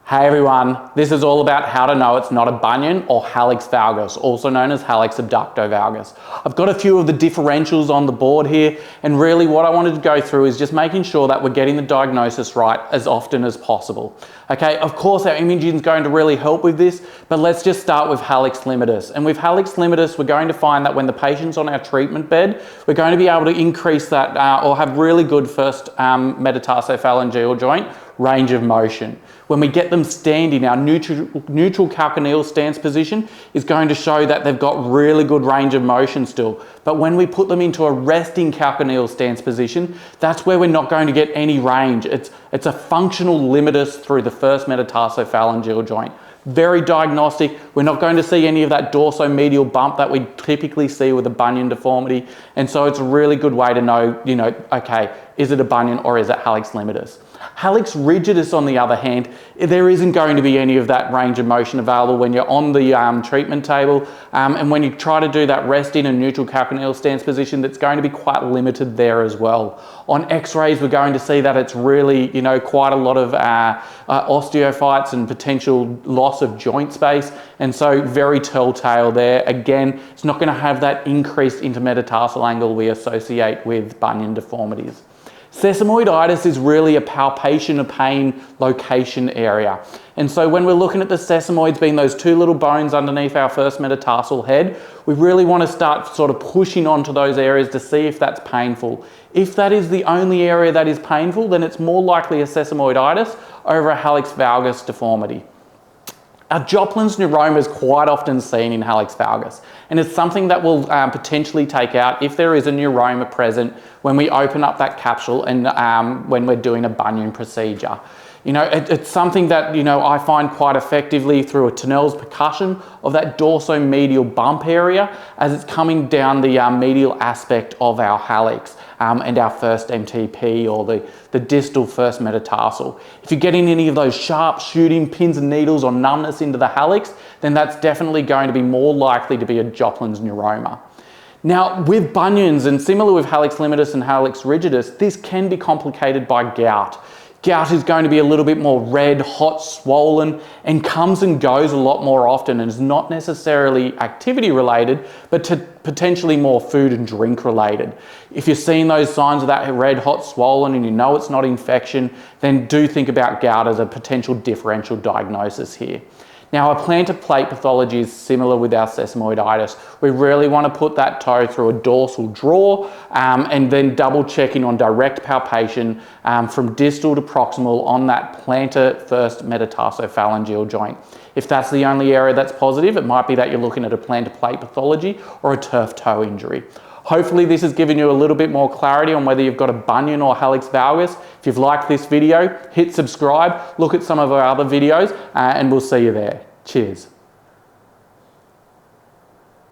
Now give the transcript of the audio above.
Hey everyone, this is all about how to know it's not a bunion or hallux valgus, also known as hallux abductovalgus. I've got a few of the differentials on the board here, and really what I wanted to go through is just making sure that we're getting the diagnosis right as often as possible. Okay, of course our imaging is going to really help with this, but let's just start with Hallux Limitus. And with Hallux Limitus, we're going to find that when the patient's on our treatment bed, we're going to be able to increase that or have really good first metatarsophalangeal joint range of motion. When we get them standing, our neutral calcaneal stance position is going to show that they've got really good range of motion still. But when we put them into a resting calcaneal stance position, that's where we're not going to get any range. It's a functional limitus through the first metatarsophalangeal joint. Very diagnostic. We're not going to see any of that dorsomedial bump that we typically see with a bunion deformity. And so it's a really good way to know, okay, is it a bunion or is it hallux limitus? Hallux rigidus, on the other hand, there isn't going to be any of that range of motion available when you're on the treatment table. And when you try to do that resting and neutral calcaneal stance position, that's going to be quite limited there as well. On x-rays, we're going to see that it's really, quite a lot of osteophytes and potential loss of joint space. And so very telltale there. Again, it's not going to have that increased intermetatarsal angle we associate with bunion deformities. Sesamoiditis is really a palpation of pain location area. And so when we're looking at the sesamoids being those two little bones underneath our first metatarsal head, we really want to start sort of pushing onto those areas to see if that's painful. If that is the only area that is painful, then it's more likely a sesamoiditis over a hallux valgus deformity. Our Joplin's neuroma is quite often seen in hallux valgus, and it's something that we'll potentially take out if there is a neuroma present when we open up that capsule and when we're doing a bunion procedure. It's something that, I find quite effectively through a Tunnell's percussion of that dorsomedial bump area as it's coming down the medial aspect of our hallux and our first MTP or the distal first metatarsal. If you're getting any of those sharp shooting pins and needles or numbness into the hallux, then that's definitely going to be more likely to be a Joplin's neuroma. Now, with bunions, and similar with hallux limitus and hallux rigidus, this can be complicated by gout. Gout is going to be a little bit more red, hot, swollen, and comes and goes a lot more often and is not necessarily activity related, but potentially more food and drink related. If you're seeing those signs of that red, hot, swollen and you know it's not infection, then do think about gout as a potential differential diagnosis here. Now, our plantar plate pathology is similar with our sesamoiditis. We really want to put that toe through a dorsal draw and then double checking on direct palpation from distal to proximal on that plantar first metatarsophalangeal joint. If that's the only area that's positive, it might be that you're looking at a plantar plate pathology or a turf toe injury. Hopefully this has given you a little bit more clarity on whether you've got a bunion or hallux valgus. If you've liked this video, hit subscribe, look at some of our other videos, and we'll see you there. Cheers.